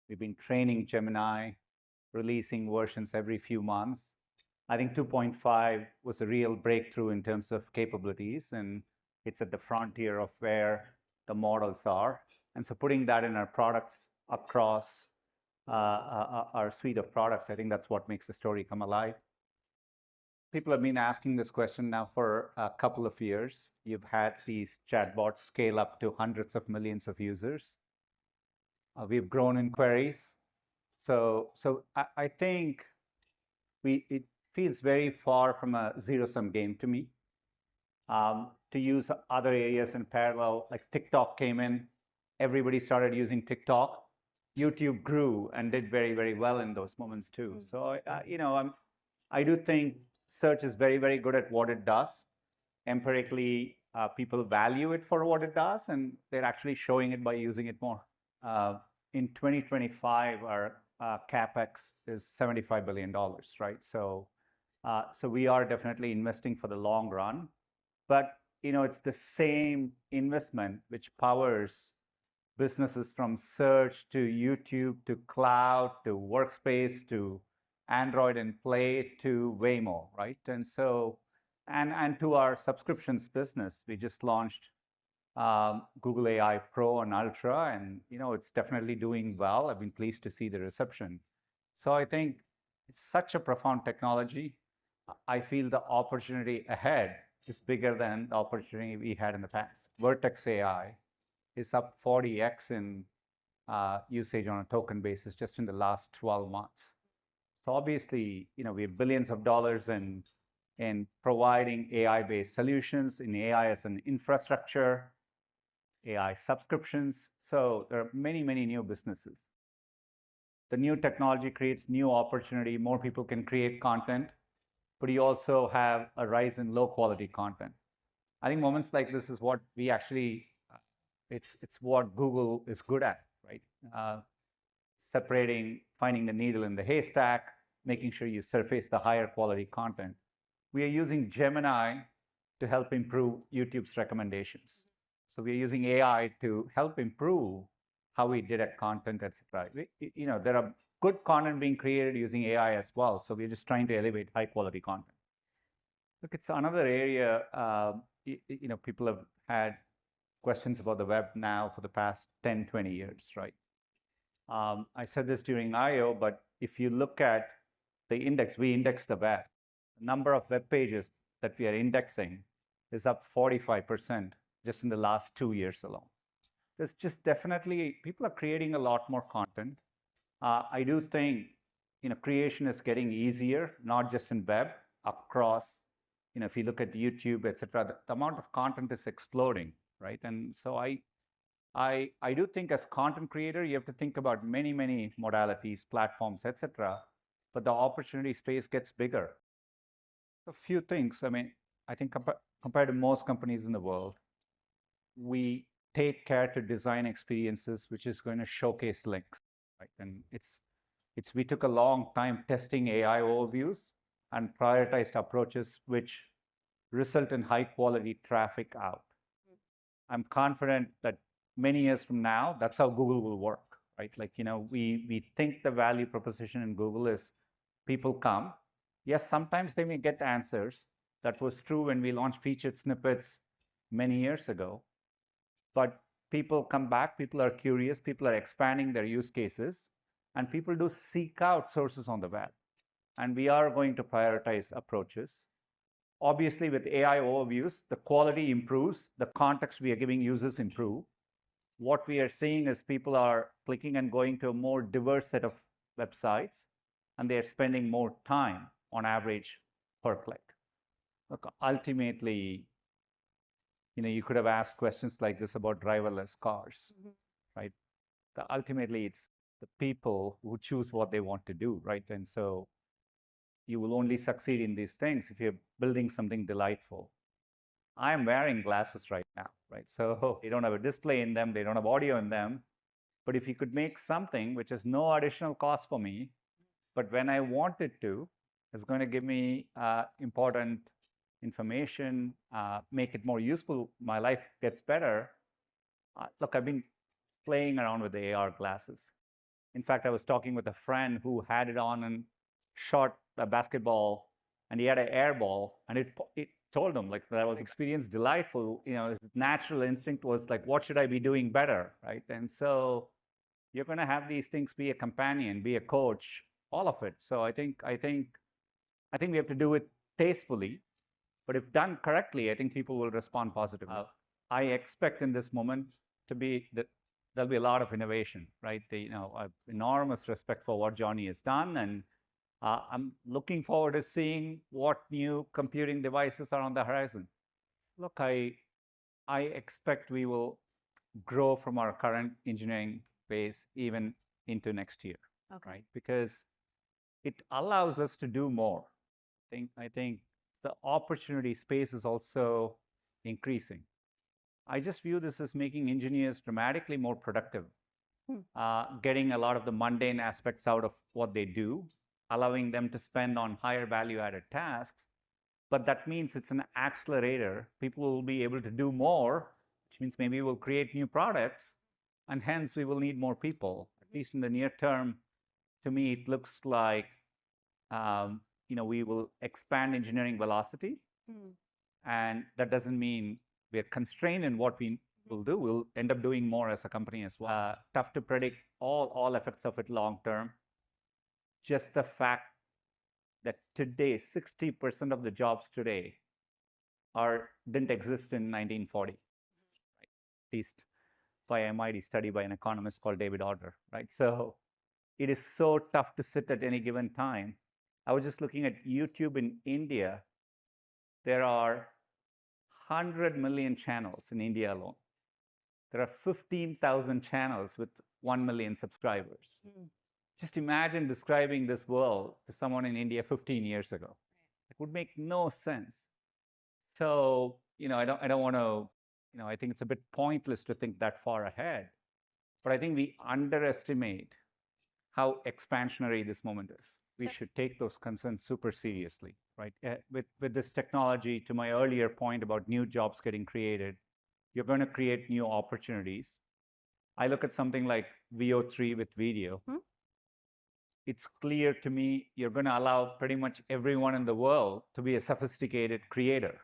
We've been training Gemini, releasing versions every few months. I think 2.5 was a real breakthrough in terms of capabilities, and it's at the frontier of where the models are. And so putting that in our products across our suite of products, I think that's what makes the story come alive. People have been asking this question now for a couple of years. You've had these chatbots scale up to hundreds of millions of users. We've grown in queries. So I think it feels very far from a zero-sum game to me. To use other areas in parallel, like TikTok came in, everybody started using TikTok. YouTube grew and did very, very well in those moments too. So I do think search is very, very good at what it does. Empirically, people value it for what it does, and they're actually showing it by using it more. In 2025, our capex is $75 billion, right? So we are definitely investing for the long run, but it's the same investment which powers businesses from search to YouTube to cloud to workspace to Android and Play to Waymo, right? And so, and to our subscriptions business, we just launched Google AI Pro and Ultra, and it's definitely doing well. I've been pleased to see the reception. So I think it's such a profound technology. I feel the opportunity ahead is bigger than the opportunity we had in the past. Vertex AI is up 40x in usage on a token basis just in the last 12 months. So obviously, we have billions of dollars in providing AI-based solutions, in AI as an infrastructure, AI subscriptions. So there are many, many new businesses. The new technology creates new opportunity. More people can create content, but you also have a rise in low-quality content. I think moments like this is what we actually, it's what Google is good at, right? Separating, finding the needle in the haystack, making sure you surface the higher quality content. We are using Gemini to help improve YouTube's recommendations. So we are using AI to help improve how we detect content, etc. There are good content being created using AI as well. So we're just trying to elevate high quality content. Look, it's another area, people have had questions about the web now for the past 10, 20 years, right? I said this during I/O, but if you look at the index, we index the web. The number of web pages that we are indexing is up 45% just in the last 2 years alone. There's just definitely, people are creating a lot more content. I do think, creation is getting easier, not just in web, across, if you look at YouTube, etc., the amount of content is exploding, right? And so I do think as content creator, you have to think about many, many modalities, platforms, etc. But the opportunity space gets bigger. A few things. I think compared to most companies in the world, we take care to design experiences which is going to showcase links, right? And we took a long time testing AI overviews and prioritized approaches which result in high quality traffic out. I'm confident that many years from now, that's how Google will work, right? Like, we think the value proposition in Google is people come. Yes, sometimes they may get answers. That was true when we launched featured snippets many years ago. But people come back, people are curious, people are expanding their use cases, and people do seek out sources on the web. And we are going to prioritize approaches. Obviously, with AI overviews, the quality improves, the context we are giving users improve. What we are seeing is people are clicking and going to a more diverse set of websites, and they're spending more time on average per click. Look, ultimately, you could have asked questions like this about driverless cars, right? Ultimately, it's the people who choose what they want to do, right? And so you will only succeed in these things if you're building something delightful. I am wearing glasses right now, right? So they don't have a display in them, they don't have audio in them. But if you could make something which has no additional cost for me, but when I want it to, it's going to give me important information, make it more useful, my life gets better. Look, I've been playing around with the AR glasses. In fact, I was talking with a friend who had it on and shot a basketball, and he had an air ball, and it told him like that was experience delightful. His natural instinct was like, what should I be doing better, right? And so you're going to have these things be a companion, be a coach, all of it. So I think we have to do it tastefully, but if done correctly, I think people will respond positively. I expect in this moment to be that there'll be a lot of innovation, right? I have enormous respect for what Johnny has done, and I'm looking forward to seeing what new computing devices are on the horizon. Look, I expect we will grow from our current engineering base even into next year, right? Because it allows us to do more. I think the opportunity space is also increasing. I just view this as making engineers dramatically more productive, getting a lot of the mundane aspects out of what they do, allowing them to spend on higher value added tasks. But that means it's an accelerator. People will be able to do more, which means maybe we'll create new products, and hence we will need more people. At least in the near term, to me, it looks like we will expand engineering velocity, and that doesn't mean we're constrained in what we will do. We'll end up doing more as a company as well. Tough to predict all effects of it long term. Just the fact that today, 60% of the jobs today didn't exist in 1940, right? At least by MIT study by an economist called David Autor, right? So it is so tough to sit at any given time. I was just looking at YouTube in India. There are 100 million channels in India alone. There are 15,000 channels with 1 million subscribers. Just imagine describing this world to someone in India 15 years ago. It would make no sense. So, I don't want to, I think it's a bit pointless to think that far ahead. But I think we underestimate how expansionary this moment is. We should take those concerns super seriously, right? With this technology, to my earlier point about new jobs getting created, you're going to create new opportunities. I look at something like VO3 with video. It's clear to me you're going to allow pretty much everyone in the world to be a sophisticated creator.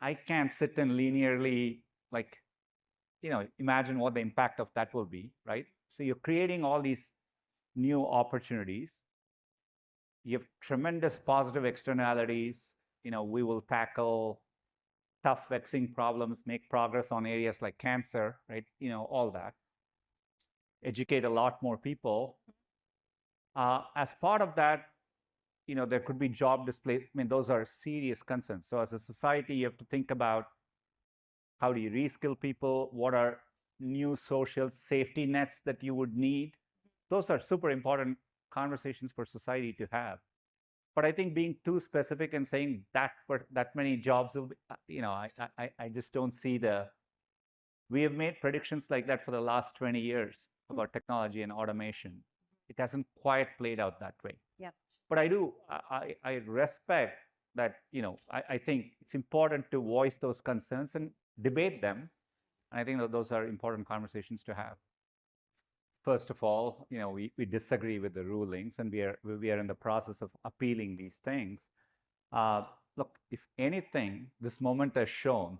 I can't sit and linearly imagine what the impact of that will be, right? So you're creating all these new opportunities. You have tremendous positive externalities. We will tackle tough, vexing problems, make progress on areas like cancer, right? All that. Educate a lot more people. As part of that, there could be job displacement. I mean, those are serious concerns. So as a society, you have to think about how do you reskill people? What are new social safety nets that you would need? Those are super important conversations for society to have. But I think being too specific and saying that many jobs will be, I just don't see we have made predictions like that for the last 20 years about technology and automation. It hasn't quite played out that way. Yep. But I respect that, I think it's important to voice those concerns and debate them. And I think that those are important conversations to have. First of all, we disagree with the rulings, and we are in the process of appealing these things. Look, if anything, this moment has shown,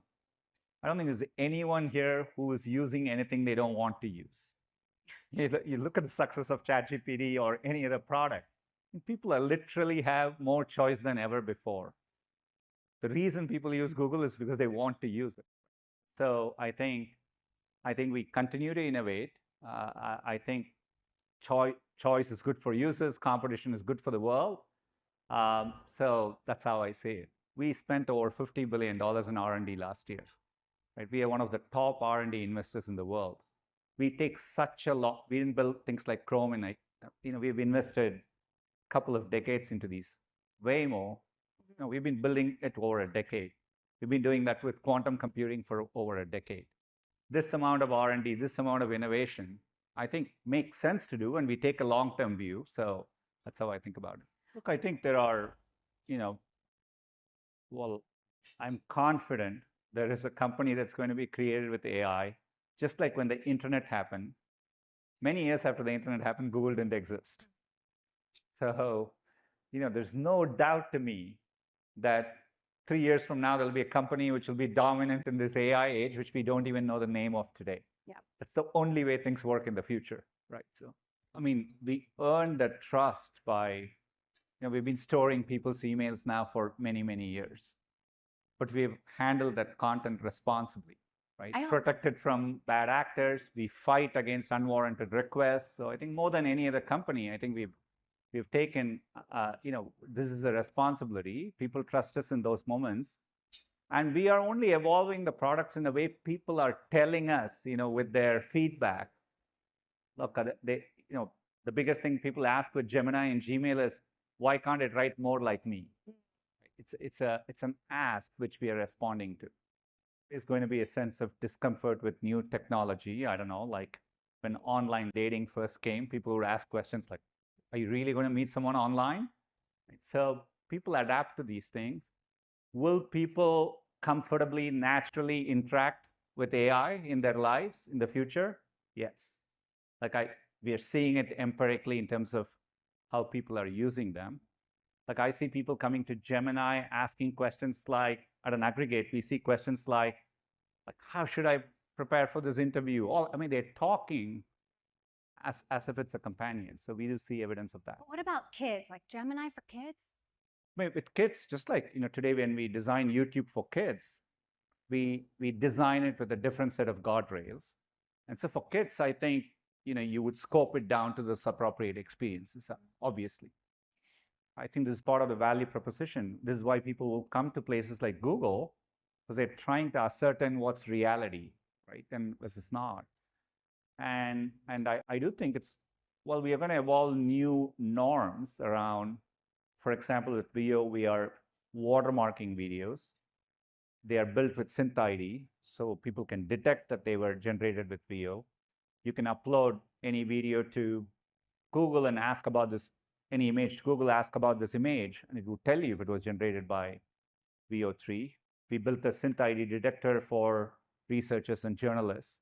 I don't think there's anyone here who is using anything they don't want to use. You look at the success of ChatGPT or any other product, people are literally have more choice than ever before. The reason people use Google is because they want to use it. So I think we continue to innovate. I think choice is good for users, competition is good for the world. So that's how I see it. We spent over $50 billion in R&D last year, right? We are one of the top R&D investors in the world. We take such a lot. We didn't build things like Chrome, and we've invested a couple of decades into these. Way more. We've been building it over a decade. We've been doing that with quantum computing for over a decade. This amount of R&D, this amount of innovation, I think makes sense to do, and we take a long-term view. So that's how I think about it. Look, I think there are, well, I'm confident there is a company that's going to be created with AI, just like when the internet happened. Many years after the internet happened, Google didn't exist. So, there's no doubt to me that 3 years from now, there'll be a company which will be dominant in this AI age, which we don't even know the name of today. Yeah. That's the only way things work in the future, right? So, we earn that trust by, we've been storing people's emails now for many, many years, but we've handled that content responsibly, right? Protected from bad actors. We fight against unwarranted requests. So I think more than any other company, I think we've taken, this is a responsibility. People trust us in those moments. And we are only evolving the products in a way people are telling us, with their feedback. Look, the biggest thing people ask with Gemini and Gmail is, why can't it write more like me? It's an ask which we are responding to. There's going to be a sense of discomfort with new technology. I don't know, like when online dating first came, people would ask questions like, are you really going to meet someone online? So people adapt to these things. Will people comfortably, naturally interact with AI in their lives in the future? Yes. We are seeing it empirically in terms of how people are using them. Like I see people coming to Gemini asking questions like, at an aggregate, we see questions like how should I prepare for this interview? They're talking as if it's a companion. So we do see evidence of that. But what about kids? Like Gemini for kids? With kids, just like today when we design YouTube for kids, we design it with a different set of guardrails. And so for kids, I think you would scope it down to the appropriate experiences, obviously. I think this is part of the value proposition. This is why people will come to places like Google, because they're trying to ascertain what's reality, right, and versus not. And I do think we are going to evolve new norms around, for example, with video, we are watermarking videos. They are built with synth ID, so people can detect that they were generated with VO. You can upload any video to Google and ask about this, any image to Google, ask about this image, and it will tell you if it was generated by VO3. We built a synth ID detector for researchers and journalists.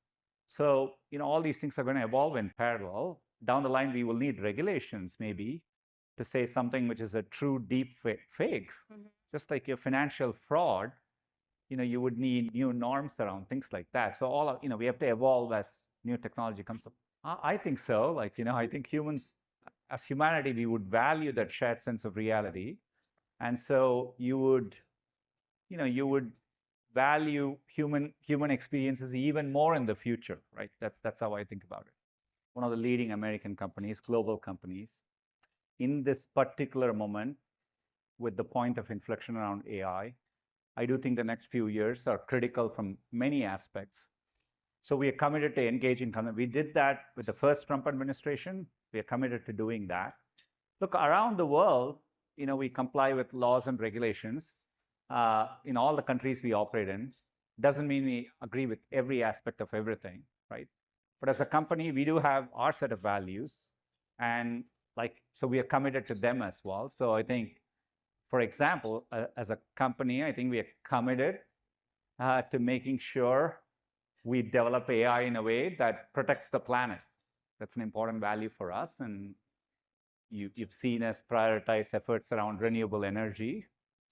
So, all these things are going to evolve in parallel. Down the line, we will need regulations maybe to say something which is a true deep fakes. Just like your financial fraud, you would need new norms around things like that. So we have to evolve as new technology comes up. I think so. I think humans, as humanity, we would value that shared sense of reality. And so you would value human experiences even more in the future, right? That's how I think about it. One of the leading American companies, global companies, in this particular moment, with the point of inflection around AI, I do think the next few years are critical from many aspects. So we are committed to engaging. We did that with the first Trump administration. We are committed to doing that. Look, around the world, we comply with laws and regulations in all the countries we operate in. Doesn't mean we agree with every aspect of everything, right? But as a company, we do have our set of values, and so we are committed to them as well. So I think, for example, as a company, I think we are committed to making sure we develop AI in a way that protects the planet. That's an important value for us. And you've seen us prioritize efforts around renewable energy.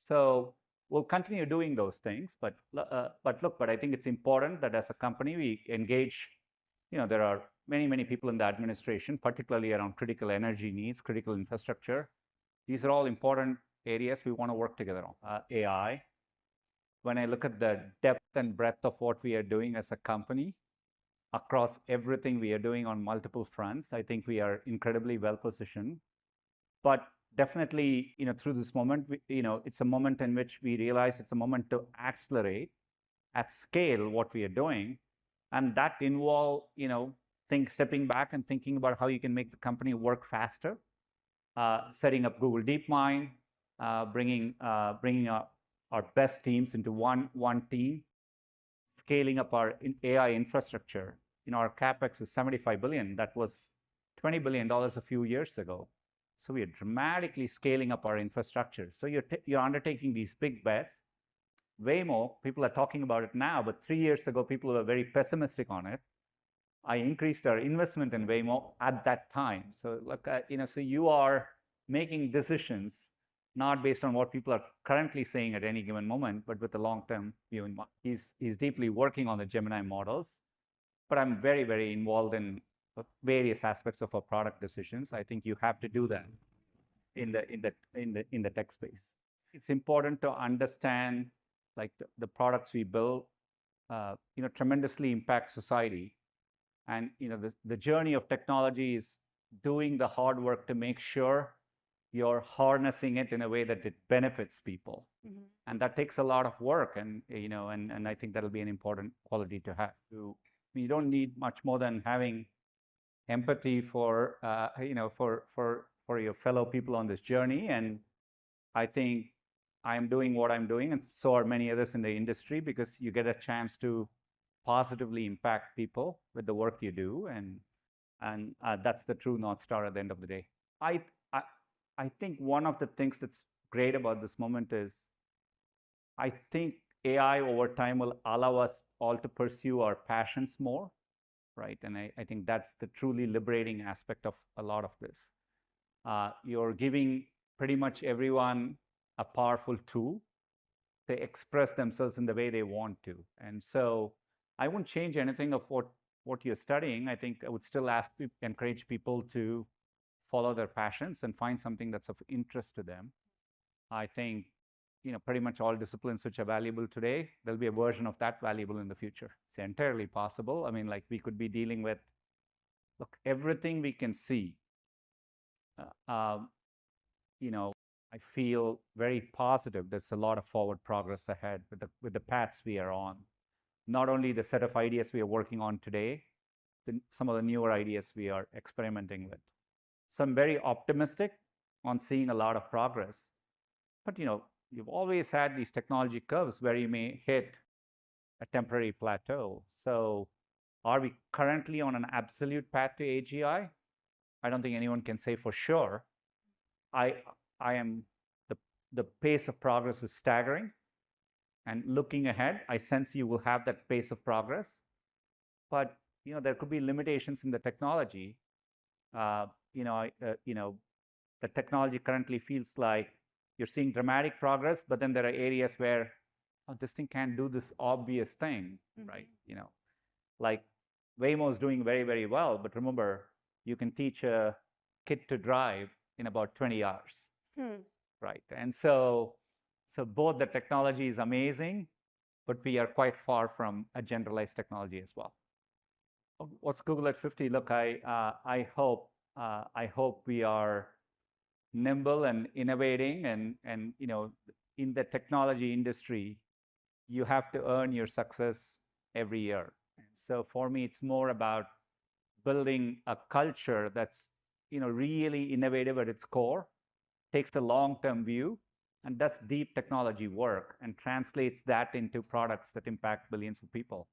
So we'll continue doing those things. But I think it's important that as a company, we engage. There are many, many people in the administration, particularly around critical energy needs, critical infrastructure. These are all important areas we want to work together on. AI. When I look at the depth and breadth of what we are doing as a company, across everything we are doing on multiple fronts, I think we are incredibly well positioned. But definitely, through this moment, it's a moment in which we realize it's a moment to accelerate at scale what we are doing. And that involves, stepping back and thinking about how you can make the company work faster, setting up Google DeepMind, bringing our best teams into one team, scaling up our AI infrastructure. Our CapEx is $75 billion. That was $20 billion a few years ago. So we are dramatically scaling up our infrastructure. So you're undertaking these big bets. Waymo, people are talking about it now, but 3 years ago, people were very pessimistic on it. I increased our investment in Waymo at that time. So look, so you are making decisions not based on what people are currently saying at any given moment, but with a long-term view in mind. He's deeply working on the Gemini models, but I'm very, very involved in various aspects of our product decisions. I think you have to do that in the tech space. It's important to understand like the products we build, tremendously impact society. And the journey of technology is doing the hard work to make sure you're harnessing it in a way that it benefits people. Mm-hmm. And that takes a lot of work. And, and I think that'll be an important quality to have. You don't need much more than having empathy for, for your fellow people on this journey. And I think I'm doing what I'm doing, and so are many others in the industry, because you get a chance to positively impact people with the work you do, and that's the true North Star at the end of the day. I think one of the things that's great about this moment is I think AI over time will allow us all to pursue our passions more, right? And I think that's the truly liberating aspect of a lot of this. You're giving pretty much everyone a powerful tool to express themselves in the way they want to. And so I wouldn't change anything of what you're studying. I think I would still encourage people to follow their passions and find something that's of interest to them. I think, pretty much all disciplines which are valuable today, there'll be a version of that valuable in the future. It's entirely possible. I mean, like we could be dealing with, look, everything we can see, I feel very positive. There's a lot of forward progress ahead with the paths we are on. Not only the set of ideas we are working on today, some of the newer ideas we are experimenting with. So I'm very optimistic on seeing a lot of progress. But you've always had these technology curves where you may hit a temporary plateau. So are we currently on an absolute path to AGI? I don't think anyone can say for sure. The pace of progress is staggering, and looking ahead, I sense you will have that pace of progress. But there could be limitations in the technology. The technology currently feels like you're seeing dramatic progress, but then there are areas where this thing can't do this obvious thing, mm-hmm. right? Like Waymo is doing very, very well, but remember, you can teach a kid to drive in about 20 hours, right? And so both the technology is amazing, but we are quite far from a generalized technology as well. What's Google at 50? Look, I hope we are nimble and innovating, and in the technology industry, you have to earn your success every year. So for me, it's more about building a culture that's really innovative at its core, takes a long-term view, and does deep technology work and translates that into products that impact billions of people.